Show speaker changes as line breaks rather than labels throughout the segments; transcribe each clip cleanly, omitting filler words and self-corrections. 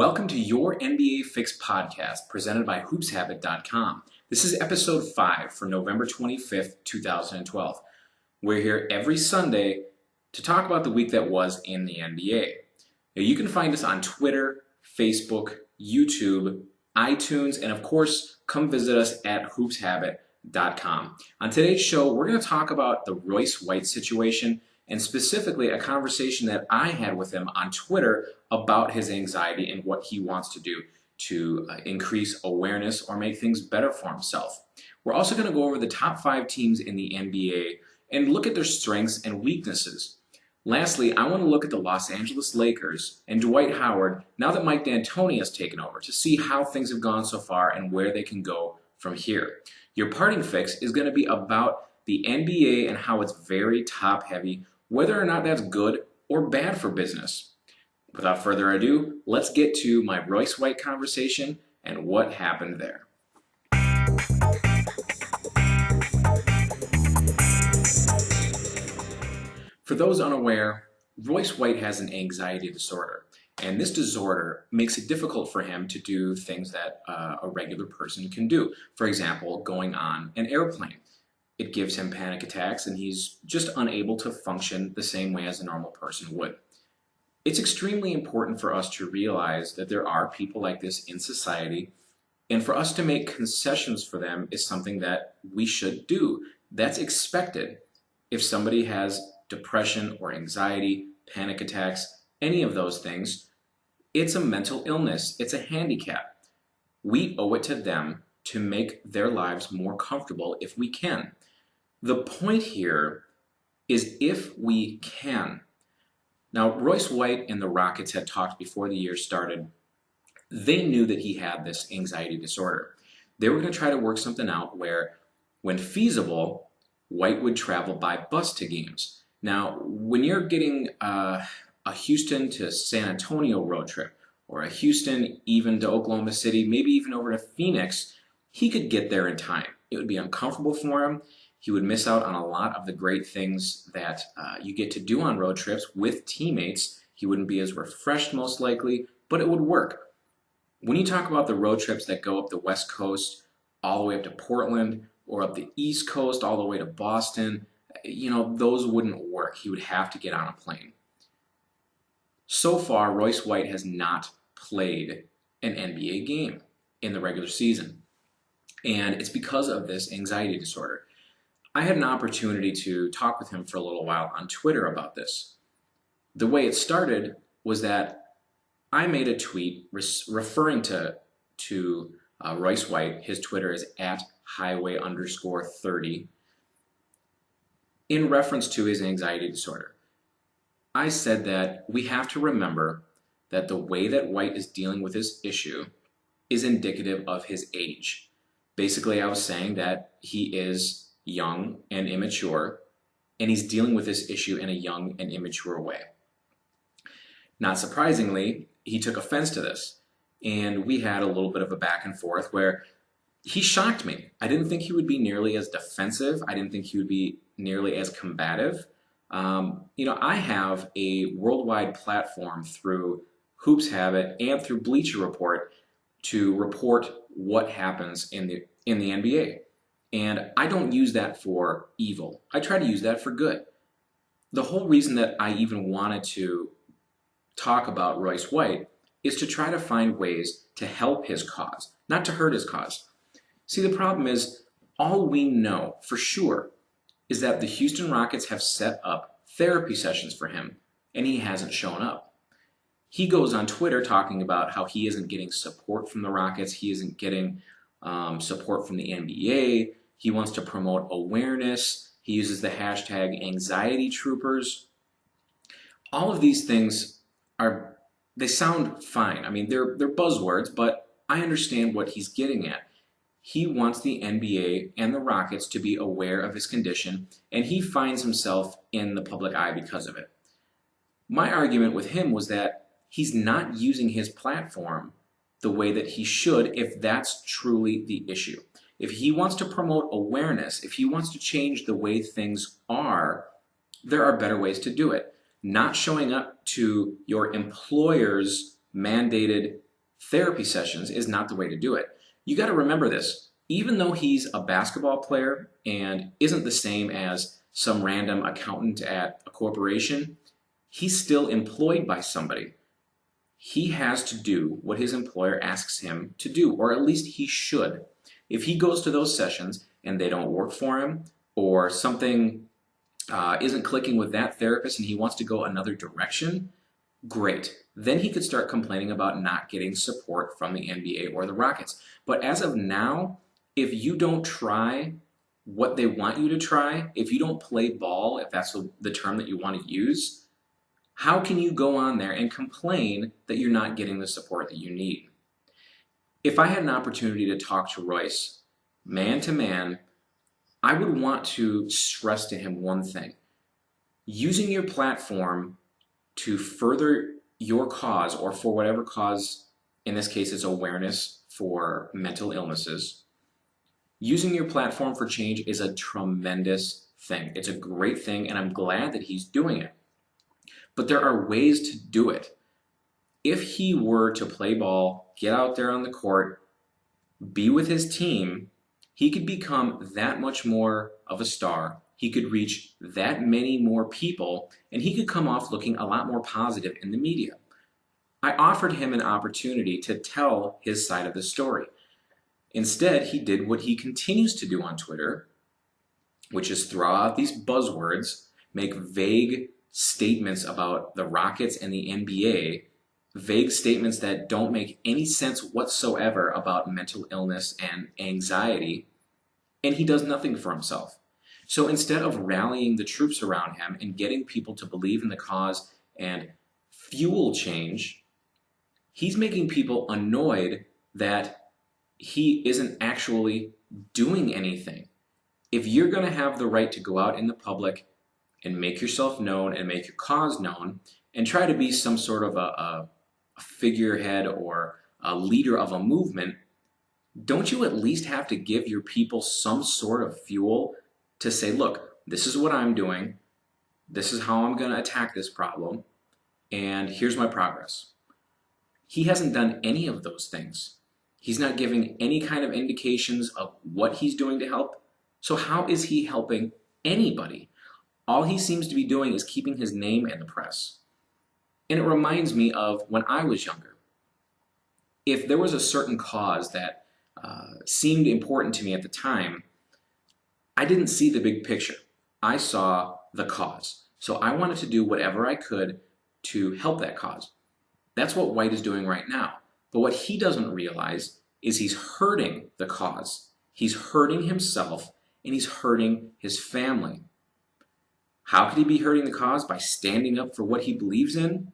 Welcome to your NBA Fix podcast presented by HoopsHabit.com. This is episode 5 for November 25th, 2012. We're here every Sunday to talk about the week that was in the NBA. Now, you can find us on Twitter, Facebook, YouTube, iTunes, and of course, come visit us at HoopsHabit.com. On today's show, we're going to talk about the Royce White situation and specifically a conversation that I had with him on Twitter about his anxiety and what he wants to do to increase awareness or make things better for himself. We're also going to go over the top 5 teams in the NBA and look at their strengths and weaknesses. Lastly, I want to look at the Los Angeles Lakers and Dwight Howard now that Mike D'Antoni has taken over to see how things have gone so far and where they can go from here. Your parting fix is going to be about the NBA and how it's very top heavy, whether or not that's good or bad for business. Without further ado, let's get to my Royce White conversation and what happened there. For those unaware, Royce White has an anxiety disorder, and this disorder makes it difficult for him to do things that a regular person can do. For example, going on an airplane. It gives him panic attacks, and he's just unable to function the same way as a normal person would. It's extremely important for us to realize that there are people like this in society, and for us to make concessions for them is something that we should do. That's expected. If somebody has depression or anxiety, panic attacks, any of those things, it's a mental illness. It's a handicap. We owe it to them to make their lives more comfortable if we can. The point here is if we can. Now, Royce White and the Rockets had talked before the year started. They knew that he had this anxiety disorder. They were going to try to work something out where, when feasible, White would travel by bus to games. Now, when you're getting a Houston to San Antonio road trip, or a Houston even to Oklahoma City, maybe even over to Phoenix, he could get there in time. It would be uncomfortable for him. He would miss out on a lot of the great things that you get to do on road trips with teammates. He wouldn't be as refreshed most likely, but it would work. When you talk about the road trips that go up the West Coast, all the way up to Portland, or up the East Coast, all the way to Boston, those wouldn't work. He would have to get on a plane. So far, Royce White has not played an NBA game in the regular season. And it's because of this anxiety disorder. I had an opportunity to talk with him for a little while on Twitter about this. The way it started was that I made a tweet referring to Royce White. His Twitter is @highway_30 in reference to his anxiety disorder. I said that we have to remember that the way that White is dealing with this issue is indicative of his age. Basically, I was saying that he is young and immature, and he's dealing with this issue in a young and immature way. Not surprisingly, he took offense to this, and we had a little bit of a back and forth where he shocked me. I didn't think he would be nearly as defensive. I didn't think he would be nearly as combative. I have a worldwide platform through HoopsHabit and through Bleacher Report to report what happens in the NBA. And I don't use that for evil. I try to use that for good. The whole reason that I even wanted to talk about Royce White is to try to find ways to help his cause, not to hurt his cause. See, the problem is, all we know for sure is that the Houston Rockets have set up therapy sessions for him, and he hasn't shown up. He goes on Twitter talking about how he isn't getting support from the Rockets, he isn't getting support from the NBA. He wants to promote awareness. He uses the hashtag anxiety troopers. All of these things they sound fine. I mean, they're buzzwords, but I understand what he's getting at. He wants the NBA and the Rockets to be aware of his condition, and he finds himself in the public eye because of it. My argument with him was that he's not using his platform the way that he should if that's truly the issue. If he wants to promote awareness, if he wants to change the way things are, there are better ways to do it. Not showing up to your employer's mandated therapy sessions is not the way to do it. You got to remember this. Even though he's a basketball player and isn't the same as some random accountant at a corporation, he's still employed by somebody. He has to do what his employer asks him to do, or at least he should. If he goes to those sessions and they don't work for him, or something isn't clicking with that therapist and he wants to go another direction, great. Then he could start complaining about not getting support from the NBA or the Rockets. But as of now, if you don't try what they want you to try, if you don't play ball, if that's the term that you want to use, how can you go on there and complain that you're not getting the support that you need? If I had an opportunity to talk to Royce, man to man, I would want to stress to him one thing. Using your platform to further your cause, or for whatever cause, in this case is awareness for mental illnesses, using your platform for change is a tremendous thing. It's a great thing, and I'm glad that he's doing it. But there are ways to do it. If he were to play ball, get out there on the court, be with his team, he could become that much more of a star. He could reach that many more people, and he could come off looking a lot more positive in the media. I offered him an opportunity to tell his side of the story. Instead, he did what he continues to do on Twitter, which is throw out these buzzwords, make vague statements about the Rockets and the NBA, vague statements that don't make any sense whatsoever about mental illness and anxiety, and he does nothing for himself. So instead of rallying the troops around him and getting people to believe in the cause and fuel change, he's making people annoyed that he isn't actually doing anything. If you're going to have the right to go out in the public and make yourself known and make your cause known and try to be some sort of a figurehead or a leader of a movement, don't you at least have to give your people some sort of fuel to say, look, this is what I'm doing, this is how I'm going to attack this problem, and here's my progress. He hasn't done any of those things. He's not giving any kind of indications of what he's doing to help. So how is he helping anybody? All he seems to be doing is keeping his name in the press. And it reminds me of when I was younger. If there was a certain cause that seemed important to me at the time, I didn't see the big picture. I saw the cause. So I wanted to do whatever I could to help that cause. That's what White is doing right now. But what he doesn't realize is he's hurting the cause. He's hurting himself, and he's hurting his family. How could he be hurting the cause? By standing up for what he believes in?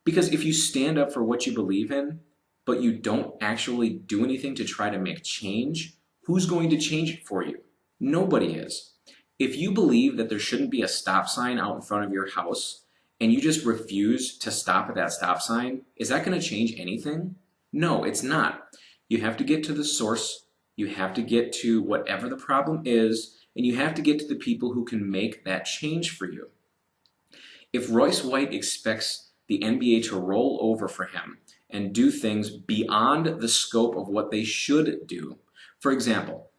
Because if you stand up for what you believe in, but you don't actually do anything to try to make change, who's going to change it for you? Nobody is. If you believe that there shouldn't be a stop sign out in front of your house, and you just refuse to stop at that stop sign, is that going to change anything? No, it's not. You have to get to the source, you have to get to whatever the problem is, and you have to get to the people who can make that change for you. If Royce White expects the NBA to roll over for him and do things beyond the scope of what they should do, for example,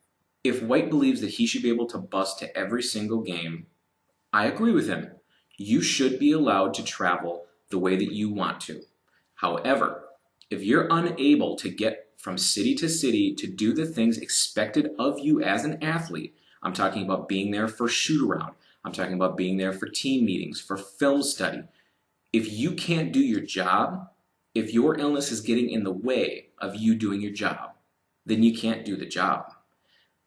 if White believes that he should be able to bus to every single game, I agree with him. You should be allowed to travel the way that you want to. However, if you're unable to get from city to city to do the things expected of you as an athlete, I'm talking about being there for shoot-around, I'm talking about being there for team meetings, for film study. If you can't do your job, if your illness is getting in the way of you doing your job, then you can't do the job.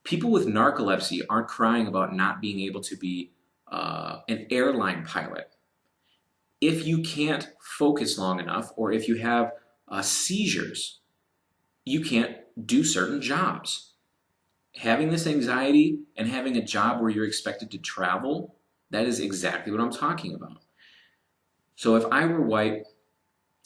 People with narcolepsy aren't crying about not being able to be an airline pilot. If you can't focus long enough, or if you have seizures, you can't do certain jobs. Having this anxiety and having a job where you're expected to travel, that is exactly what I'm talking about. So if I were White,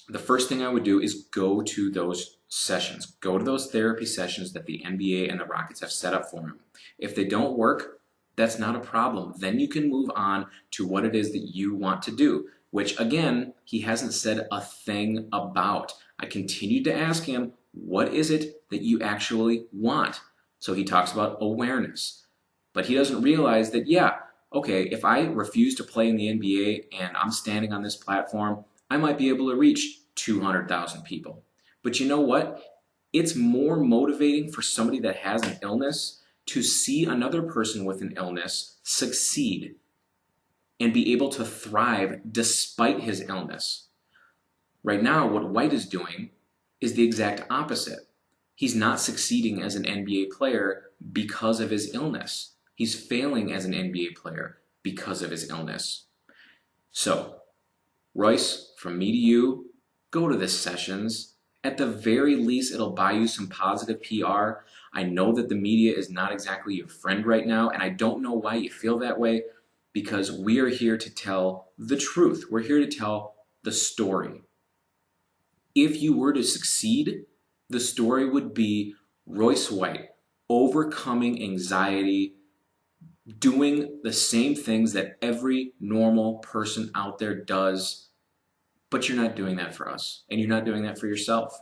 the first thing I would do is go to those sessions. Go to those therapy sessions that the NBA and the Rockets have set up for him. If they don't work, that's not a problem. Then you can move on to what it is that you want to do. which again, he hasn't said a thing about. I continued to ask him, what is it that you actually want? So he talks about awareness. But he doesn't realize that, yeah, okay, if I refuse to play in the NBA and I'm standing on this platform, I might be able to reach 200,000 people. But you know what? It's more motivating for somebody that has an illness to see another person with an illness succeed and be able to thrive despite his illness. Right now, what White is doing is the exact opposite. He's not succeeding as an NBA player because of his illness. He's failing as an NBA player because of his illness. So, Royce, from me to you, go to the sessions. At the very least, it'll buy you some positive PR. I know that the media is not exactly your friend right now, and I don't know why you feel that way, because we are here to tell the truth. We're here to tell the story. If you were to succeed, the story would be Royce White overcoming anxiety, doing the same things that every normal person out there does, but you're not doing that for us, and you're not doing that for yourself.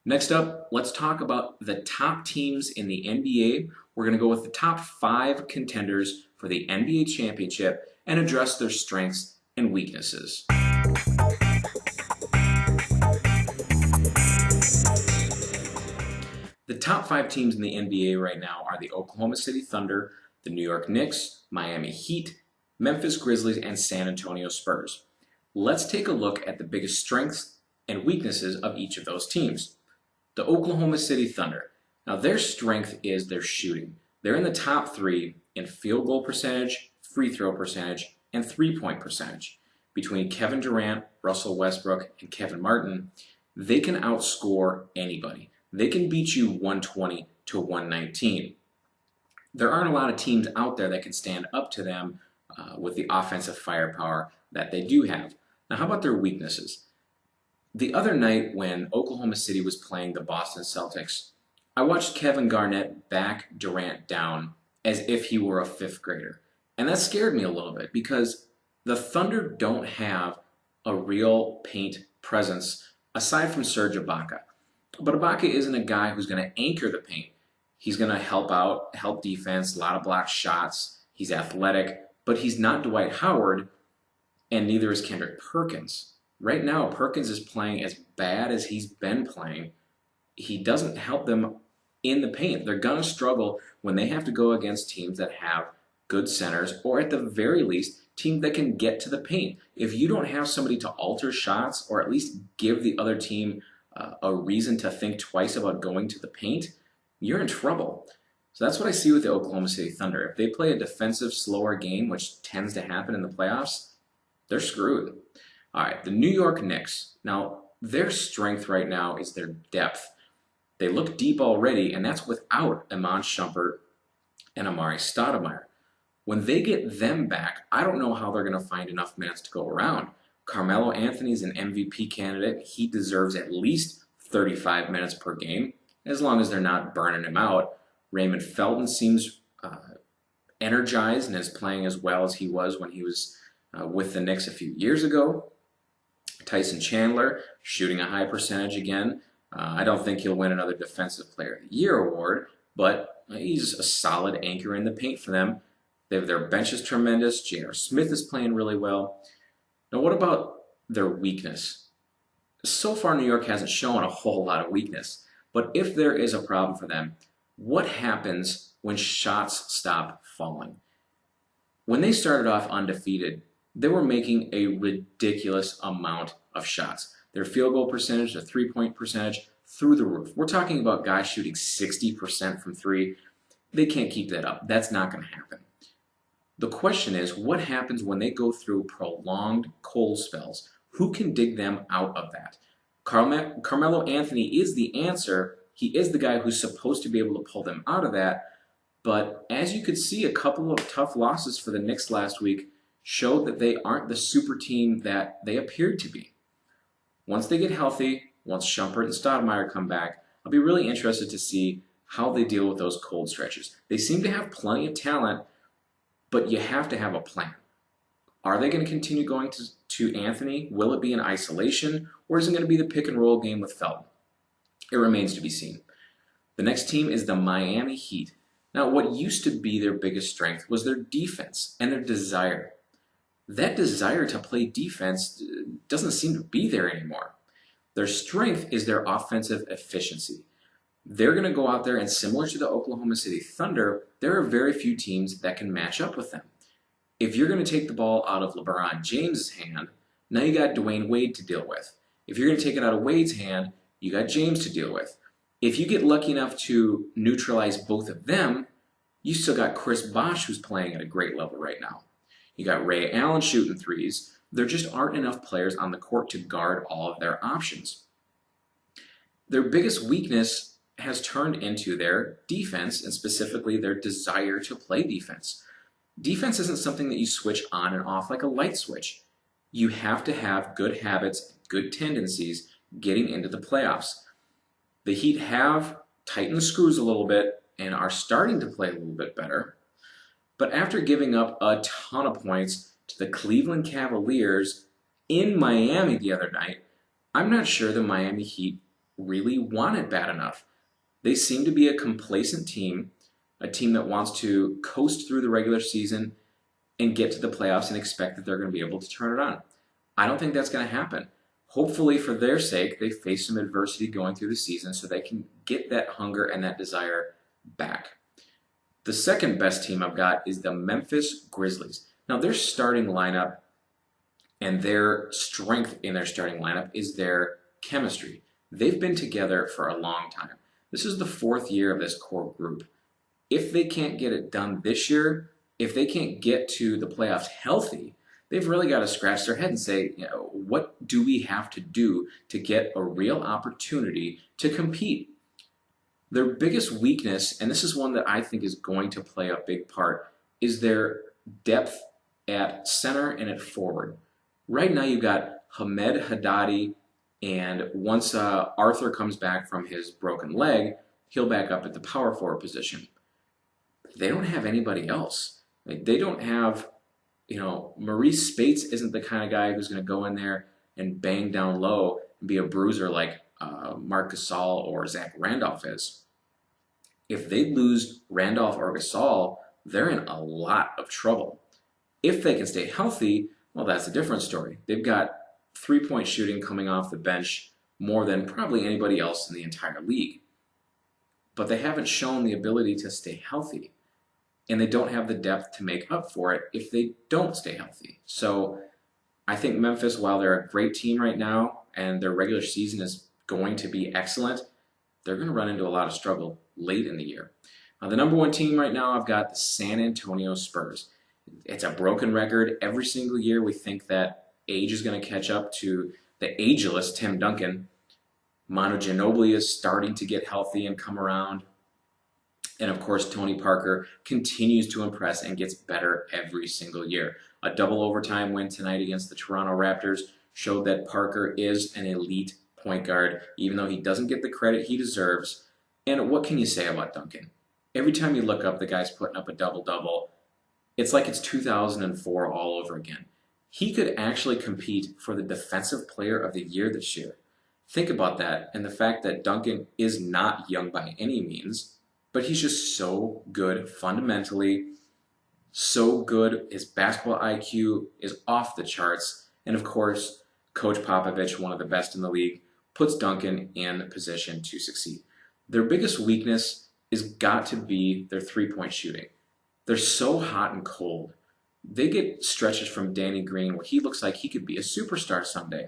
Next up, let's talk about the top teams in the NBA. We're going to go with the top 5 contenders for the NBA championship and address their strengths and weaknesses. The top 5 teams in the NBA right now are the Oklahoma City Thunder, the New York Knicks, Miami Heat, Memphis Grizzlies, and San Antonio Spurs. Let's take a look at the biggest strengths and weaknesses of each of those teams. The Oklahoma City Thunder. Now their strength is their shooting. They're in the top 3 in field goal percentage, free throw percentage, and three-point percentage. Between Kevin Durant, Russell Westbrook, and Kevin Martin, they can outscore anybody. They can beat you 120 to 119. There aren't a lot of teams out there that can stand up to them with the offensive firepower that they do have. Now, how about their weaknesses? The other night when Oklahoma City was playing the Boston Celtics, I watched Kevin Garnett back Durant down as if he were a 5th grader. And that scared me a little bit because the Thunder don't have a real paint presence aside from Serge Ibaka. But Ibaka isn't a guy who's going to anchor the paint. He's going to help defense, a lot of blocked shots. He's athletic, but he's not Dwight Howard, and neither is Kendrick Perkins. Right now, Perkins is playing as bad as he's been playing. He doesn't help them in the paint. They're going to struggle when they have to go against teams that have good centers, or at the very least, teams that can get to the paint. If you don't have somebody to alter shots, or at least give the other team a reason to think twice about going to the paint, you're in trouble. So that's what I see with the Oklahoma City Thunder. If they play a defensive, slower game, which tends to happen in the playoffs, they're screwed. All right, the New York Knicks. Now, their strength right now is their depth. They look deep already, and that's without Iman Shumpert and Amari Stoudemire. When they get them back, I don't know how they're going to find enough minutes to go around. Carmelo Anthony's an MVP candidate. He deserves at least 35 minutes per game, as long as they're not burning him out. Raymond Felton seems energized and is playing as well as he was when he was with the Knicks a few years ago. Tyson Chandler shooting a high percentage again. I don't think he'll win another Defensive Player of the Year award, but he's a solid anchor in the paint for them. Their bench is tremendous. J.R. Smith is playing really well. Now, what about their weakness? So far, New York hasn't shown a whole lot of weakness. But if there is a problem for them, what happens when shots stop falling? When they started off undefeated, they were making a ridiculous amount of shots. Their field goal percentage, their three-point percentage, through the roof. We're talking about guys shooting 60% from 3. They can't keep that up. That's not going to happen. The question is, what happens when they go through prolonged cold spells? Who can dig them out of that? Carmelo Anthony is the answer. He is the guy who's supposed to be able to pull them out of that. But as you could see, a couple of tough losses for the Knicks last week showed that they aren't the super team that they appeared to be. Once they get healthy, once Shumpert and Stoudemire come back, I'll be really interested to see how they deal with those cold stretches. They seem to have plenty of talent, but you have to have a plan. Are they going to continue going to Anthony? Will it be in isolation, or is it going to be the pick and roll game with Felton? It remains to be seen. The next team is the Miami Heat. Now, what used to be their biggest strength was their defense and their desire. That desire to play defense doesn't seem to be there anymore. Their strength is their offensive efficiency. They're going to go out there, and similar to the Oklahoma City Thunder, there are very few teams that can match up with them. If you're going to take the ball out of LeBron James' hand, now you got Dwayne Wade to deal with. If you're going to take it out of Wade's hand, you got James to deal with. If you get lucky enough to neutralize both of them, you still got Chris Bosh, who's playing at a great level right now. You got Ray Allen shooting threes. There just aren't enough players on the court to guard all of their options. Their biggest weakness has turned into their defense, and specifically their desire to play defense. Defense isn't something that you switch on and off like a light switch. You have to have good habits, good tendencies getting into the playoffs. The Heat have tightened the screws a little bit and are starting to play a little bit better. But after giving up a ton of points to the Cleveland Cavaliers in Miami the other night, I'm not sure the Miami Heat really want it bad enough. They seem to be a complacent team, a team that wants to coast through the regular season and get to the playoffs and expect that they're going to be able to turn it on. I don't think that's going to happen. Hopefully, for their sake, they face some adversity going through the season so they can get that hunger and that desire back. The second best team I've got is the Memphis Grizzlies. Now, their starting lineup and their strength in their starting lineup is their chemistry. They've been together for a long time. This is the fourth year of this core group. If they can't get it done this year, if they can't get to the playoffs healthy, they've really got to scratch their head and say, what do we have to do to get a real opportunity to compete? Their biggest weakness, and this is one that I think is going to play a big part, is their depth at center and at forward. Right now you've got Hamed Haddadi, and once Arthur comes back from his broken leg, he'll back up at the power forward position. They don't have anybody else. They don't have, Maurice Spates isn't the kind of guy who's going to go in there and bang down low and be a bruiser like Marc Gasol or Zach Randolph is. If they lose Randolph or Gasol, they're in a lot of trouble. If they can stay healthy, well, that's a different story. They've got three-point shooting coming off the bench more than probably anybody else in the entire league. But they haven't shown the ability to stay healthy. And they don't have the depth to make up for it if they don't stay healthy. So I think Memphis, while they're a great team right now and their regular season is going to be excellent, they're going to run into a lot of struggle late in the year. The number one team right now, I've got the San Antonio Spurs. It's a broken record. Every single year we think that age is going to catch up to the ageless Tim Duncan. Manu Ginobili is starting to get healthy and come around. And of course, Tony Parker continues to impress and gets better every single year. A double overtime win tonight against the Toronto Raptors showed that Parker is an elite point guard, even though he doesn't get the credit he deserves. And what can you say about Duncan? Every time you look up, the guy's putting up a double-double. It's like it's 2004 all over again. He could actually compete for the Defensive Player of the Year this year. Think about that, and the fact that Duncan is not young by any means, but he's just so good fundamentally, so good. His basketball IQ is off the charts. And of course, Coach Popovich, one of the best in the league, puts Duncan in position to succeed. Their biggest weakness is got to be their three-point shooting. They're so hot and cold. They get stretches from Danny Green where he looks like he could be a superstar someday.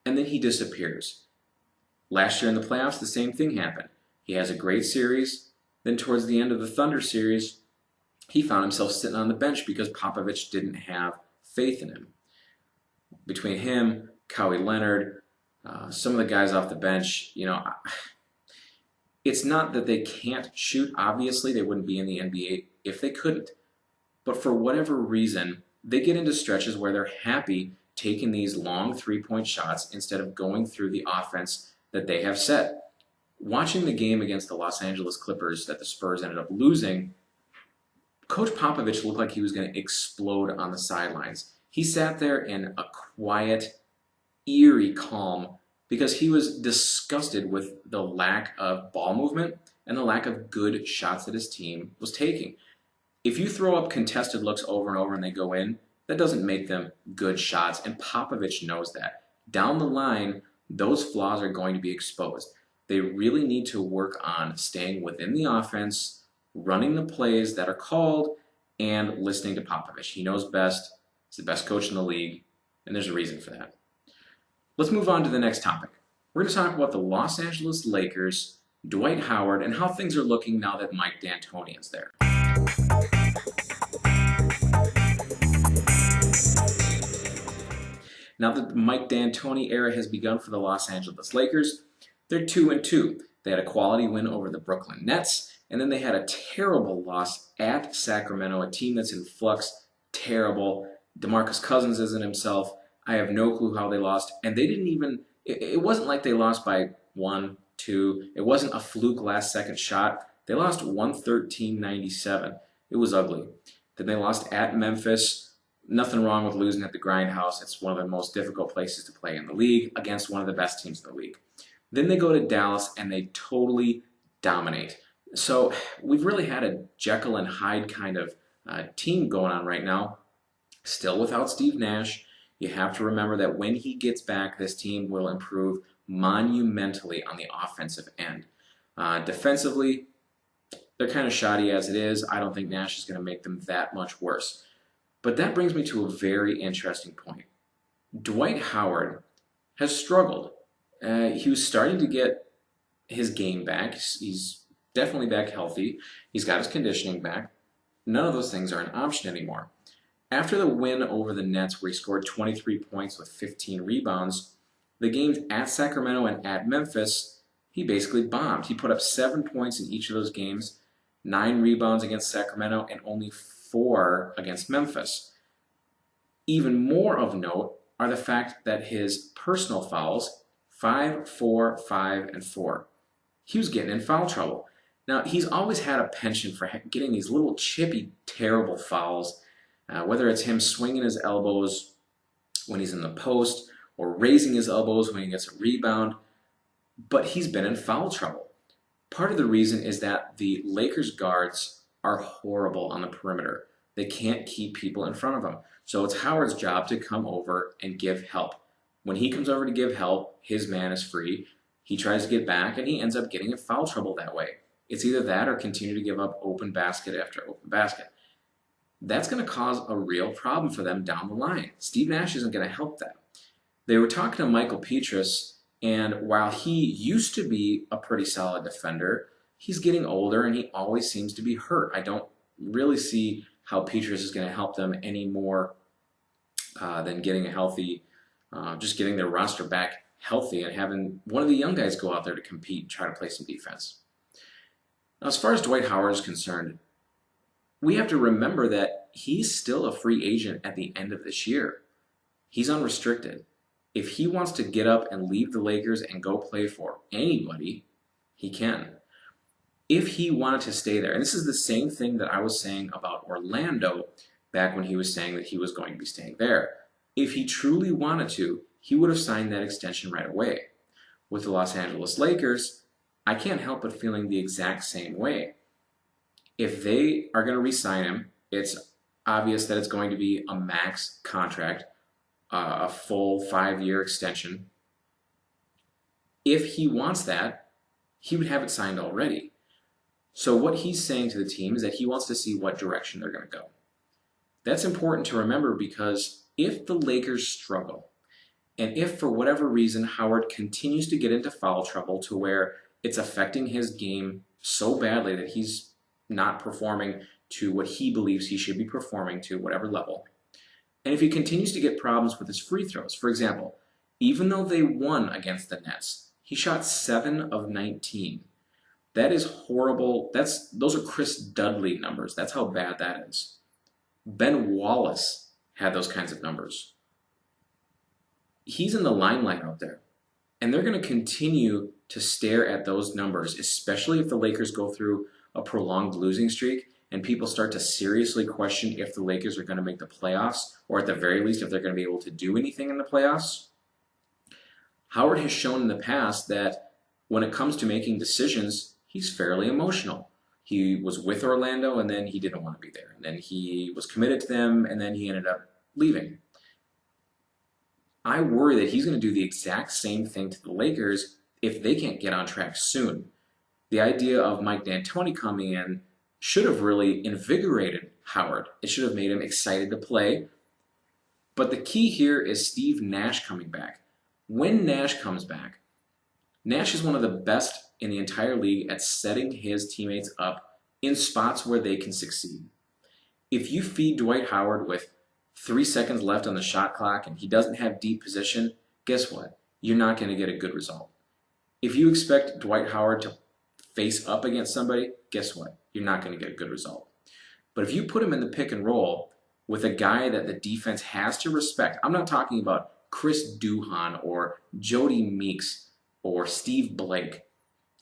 And then he disappears. Last year in the playoffs, the same thing happened. He has a great series. Then towards the end of the Thunder series, he found himself sitting on the bench because Popovich didn't have faith in him. Between him, Kawhi Leonard, some of the guys off the bench, it's not that they can't shoot. Obviously, they wouldn't be in the NBA if they couldn't. But for whatever reason, they get into stretches where they're happy taking these long three-point shots instead of going through the offense that they have set. Watching the game against the Los Angeles Clippers that the Spurs ended up losing, Coach Popovich looked like he was going to explode on the sidelines. He sat there in a quiet, eerie calm because he was disgusted with the lack of ball movement and the lack of good shots that his team was taking. If you throw up contested looks over and over and they go in, that doesn't make them good shots, and Popovich knows that. Down the line, those flaws are going to be exposed. They really need to work on staying within the offense, running the plays that are called, and listening to Popovich. He knows best. He's the best coach in the league, and there's a reason for that. Let's move on to the next topic. We're going to talk about the Los Angeles Lakers, Dwight Howard, and how things are looking now that Mike D'Antoni is there. Now that the Mike D'Antoni era has begun for the Los Angeles Lakers, they're 2-2. They had a quality win over the Brooklyn Nets, and then they had a terrible loss at Sacramento, a team that's in flux, terrible. DeMarcus Cousins isn't himself. I have no clue how they lost, and they didn't even, it wasn't like they lost by 1, 2. It wasn't a fluke last-second shot. They lost 113-97. It was ugly. Then they lost at Memphis. Nothing wrong with losing at the Grindhouse. It's one of the most difficult places to play in the league against one of the best teams in the league. Then they go to Dallas and they totally dominate. So we've really had a Jekyll and Hyde kind of team going on right now. Still without Steve Nash. You have to remember that when he gets back, this team will improve monumentally on the offensive end. Defensively, they're kind of shoddy as it is. I don't think Nash is going to make them that much worse. But that brings me to a very interesting point. Dwight Howard has struggled. He was starting to get his game back. He's definitely back healthy. He's got his conditioning back. None of those things are an option anymore. After the win over the Nets, where he scored 23 points with 15 rebounds, the games at Sacramento and at Memphis, he basically bombed. He put up 7 points in each of those games, 9 rebounds against Sacramento, and only 4 against Memphis. Even more of note are the fact that his personal fouls, 5, 4, 5, and 4. He was getting in foul trouble. Now, he's always had a penchant for getting these little chippy, terrible fouls, whether it's him swinging his elbows when he's in the post or raising his elbows when he gets a rebound, but he's been in foul trouble. Part of the reason is that the Lakers guards are horrible on the perimeter. They can't keep people in front of them. So it's Howard's job to come over and give help. When he comes over to give help, his man is free. He tries to get back, and he ends up getting in foul trouble that way. It's either that or continue to give up open basket after open basket. That's going to cause a real problem for them down the line. Steve Nash isn't going to help that. They were talking to Michael Petrus, and while he used to be a pretty solid defender, he's getting older and he always seems to be hurt. I don't really see how Petrus is going to help them any more than getting a healthy, just getting their roster back healthy and having one of the young guys go out there to compete and try to play some defense. Now, as far as Dwight Howard is concerned, we have to remember that he's still a free agent at the end of this year. He's unrestricted. If he wants to get up and leave the Lakers and go play for anybody, he can. If he wanted to stay there, and this is the same thing that I was saying about Orlando back when he was saying that he was going to be staying there. If he truly wanted to, he would have signed that extension right away. With the Los Angeles Lakers, I can't help but feeling the exact same way. If they are going to re-sign him, it's obvious that it's going to be a max contract, a full 5-year extension. If he wants that, he would have it signed already. So what he's saying to the team is that he wants to see what direction they're going to go. That's important to remember because if the Lakers struggle, and if for whatever reason Howard continues to get into foul trouble to where it's affecting his game so badly that he's not performing to what he believes he should be performing to, whatever level, and if he continues to get problems with his free throws, for example, even though they won against the Nets, he shot 7 of 19. That is horrible. Those are Chris Dudley numbers. That's how bad that is. Ben Wallace had those kinds of numbers. He's in the limelight out there. And they're going to continue to stare at those numbers, especially if the Lakers go through a prolonged losing streak. and people start to seriously question if the Lakers are going to make the playoffs, or at the very least if they're going to be able to do anything in the playoffs, Howard has shown in the past that when it comes to making decisions, he's fairly emotional. He was with Orlando and then he didn't want to be there. And then he was committed to them and then he ended up leaving. I worry that he's going to do the exact same thing to the Lakers if they can't get on track soon. The idea of Mike D'Antoni coming in should have really invigorated Howard. It should have made him excited to play. But the key here is Steve Nash coming back. When Nash comes back, Nash is one of the best in the entire league at setting his teammates up in spots where they can succeed. If you feed Dwight Howard with 3 seconds left on the shot clock and he doesn't have deep position, guess what? You're not going to get a good result. If you expect Dwight Howard to face up against somebody, guess what? You're not going to get a good result. But if you put him in the pick and roll with a guy that the defense has to respect, I'm not talking about Chris Duhon or Jody Meeks or Steve Blake.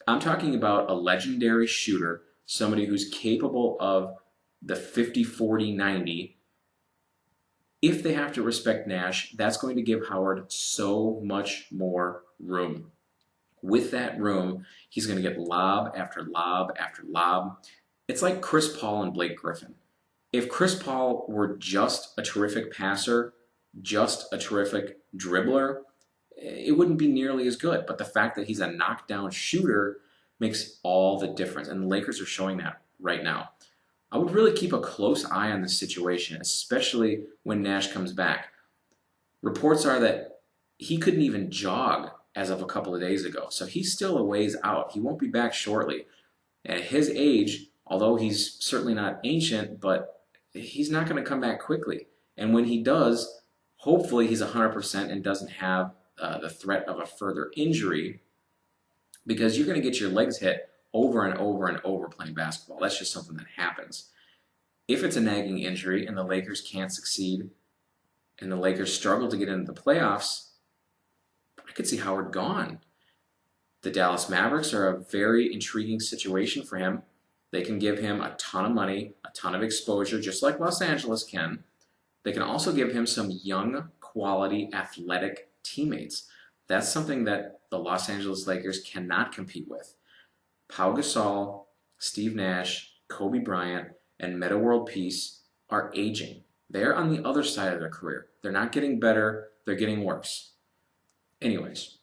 I'm talking about a legendary shooter, somebody who's capable of the 50, 40, 90. If they have to respect Nash, that's going to give Howard so much more room. With that room, he's going to get lob after lob after lob. It's like Chris Paul and Blake Griffin. If Chris Paul were just a terrific passer, just a terrific dribbler, it wouldn't be nearly as good. But the fact that he's a knockdown shooter makes all the difference. And the Lakers are showing that right now. I would really keep a close eye on this situation, especially when Nash comes back. Reports are that he couldn't even jog as of a couple of days ago. So he's still a ways out. He won't be back shortly. At his age, although he's certainly not ancient, but he's not going to come back quickly. And when he does, hopefully he's 100% and doesn't have the threat of a further injury, because you're going to get your legs hit over and over and over playing basketball. That's just something that happens. If it's a nagging injury and the Lakers can't succeed and the Lakers struggle to get into the playoffs, I could see Howard gone. The Dallas Mavericks are a very intriguing situation for him. They can give him a ton of money, a ton of exposure, just like Los Angeles can. They can also give him some young, quality, athletic teammates. That's something that the Los Angeles Lakers cannot compete with. Pau Gasol, Steve Nash, Kobe Bryant, and Metta World Peace are aging. They're on the other side of their career. They're not getting better, they're getting worse. Anyways,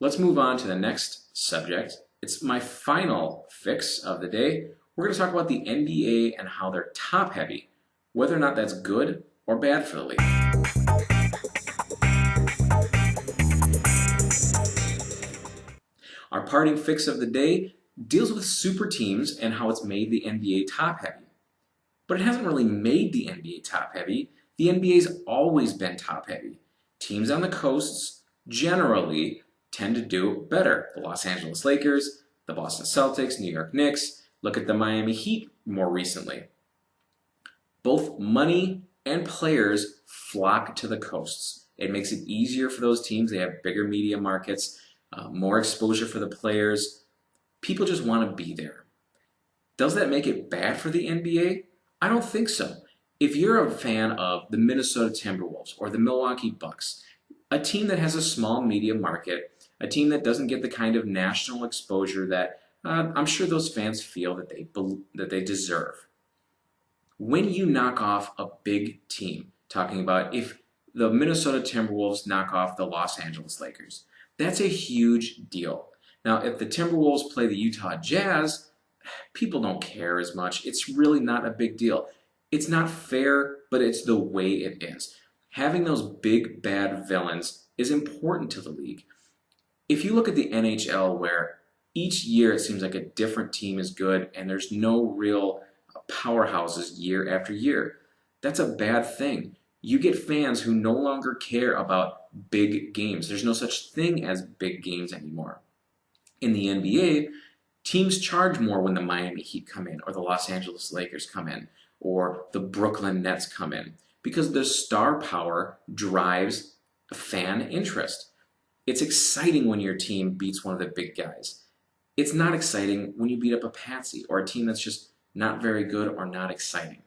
let's move on to the next subject. It's my final fix of the day. We're going to talk about the NBA and how they're top-heavy, whether or not that's good or bad for the league. Our parting fix of the day deals with super teams and how it's made the NBA top-heavy. But it hasn't really made the NBA top-heavy. The NBA's always been top-heavy. Teams on the coasts generally tend to do better. The Los Angeles Lakers, the Boston Celtics, New York Knicks. Look at the Miami Heat more recently. Both money and players flock to the coasts. It makes it easier for those teams. They have bigger media markets, more exposure for the players. People just want to be there. Does that make it bad for the NBA? I don't think so. If you're a fan of the Minnesota Timberwolves or the Milwaukee Bucks, a team that has a small media market, a team that doesn't get the kind of national exposure that I'm sure those fans feel that they deserve. When you knock off a big team, talking about if the Minnesota Timberwolves knock off the Los Angeles Lakers, that's a huge deal. Now, if the Timberwolves play the Utah Jazz, people don't care as much. It's really not a big deal. It's not fair, but it's the way it is. Having those big, bad villains is important to the league. If you look at the NHL, where each year it seems like a different team is good and there's no real powerhouses year after year, that's a bad thing. You get fans who no longer care about big games. There's no such thing as big games anymore. In the NBA, teams charge more when the Miami Heat come in, or the Los Angeles Lakers come in, or the Brooklyn Nets come in, because the star power drives fan interest. It's exciting when your team beats one of the big guys. It's not exciting when you beat up a patsy or a team that's just not very good, or not exciting.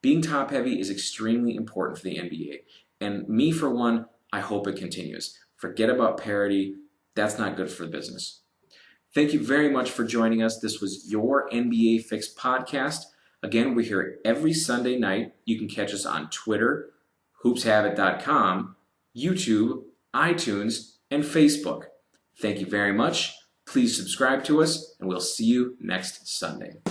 Being top-heavy is extremely important for the NBA, and me, for one, I hope it continues. Forget about parity. That's not good for the business. Thank you very much for joining us. This was your NBA Fix podcast. Again, we're here every Sunday night. You can catch us on Twitter, HoopsHabit.com, YouTube, iTunes, and Facebook. Thank you very much. Please subscribe to us, and we'll see you next Sunday.